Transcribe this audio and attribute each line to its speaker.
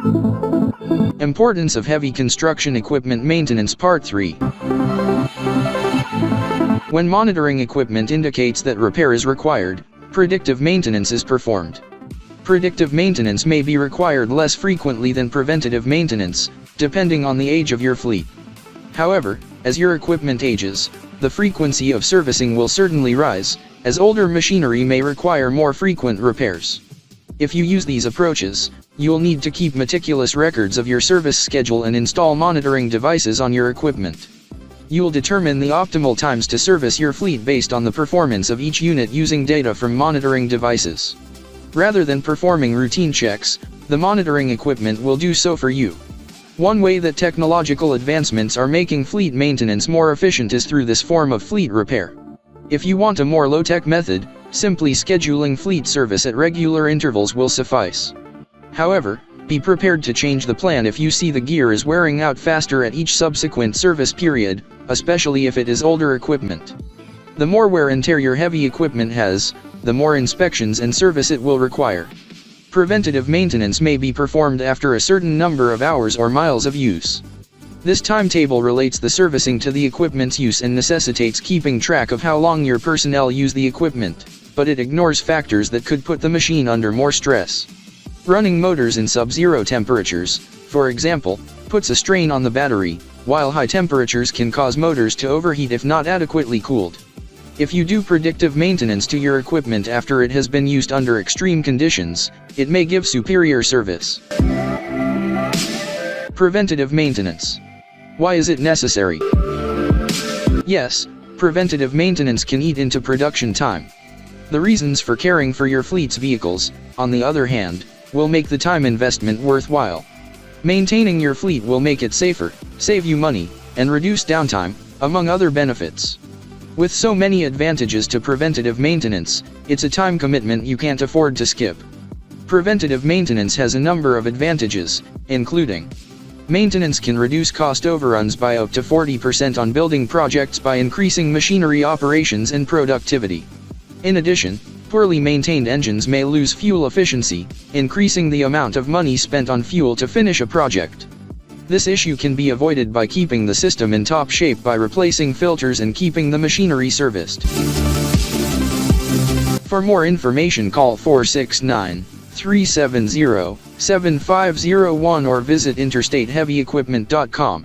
Speaker 1: Importance of heavy construction equipment maintenance Part 3. When monitoring equipment indicates that repair is required, predictive maintenance is performed. Predictive maintenance may be required less frequently than preventative maintenance, depending on the age of your fleet. However, as your equipment ages, the frequency of servicing will certainly rise, as older machinery may require more frequent repairs. If you use these approaches, you'll need to keep meticulous records of your service schedule and install monitoring devices on your equipment. You'll determine the optimal times to service your fleet based on the performance of each unit using data from monitoring devices. Rather than performing routine checks, the monitoring equipment will do so for you. One way that technological advancements are making fleet maintenance more efficient is through this form of fleet repair. If you want a more low-tech method, simply scheduling fleet service at regular intervals will suffice. However, be prepared to change the plan if you see the gear is wearing out faster at each subsequent service period, especially if it is older equipment. The more wear and tear your heavy equipment has, the more inspections and service it will require. Preventative maintenance may be performed after a certain number of hours or miles of use. This timetable relates the servicing to the equipment's use and necessitates keeping track of how long your personnel use the equipment, but it ignores factors that could put the machine under more stress. Running motors in sub-zero temperatures, for example, puts a strain on the battery, while high temperatures can cause motors to overheat if not adequately cooled. If you do predictive maintenance to your equipment after it has been used under extreme conditions, it may give superior service. Preventative maintenance. Why is it necessary? Yes, preventative maintenance can eat into production time. The reasons for caring for your fleet's vehicles, on the other hand, will make the time investment worthwhile. Maintaining your fleet will make it safer, save you money, and reduce downtime, among other benefits. With so many advantages to preventative maintenance, it's a time commitment you can't afford to skip. Preventative maintenance has a number of advantages, including: maintenance can reduce cost overruns by up to 40% on building projects by increasing machinery operations and productivity. In addition, poorly maintained engines may lose fuel efficiency, increasing the amount of money spent on fuel to finish a project. This issue can be avoided by keeping the system in top shape by replacing filters and keeping the machinery serviced. For more information, call 469-370-7501 or visit interstateheavyequipment.com.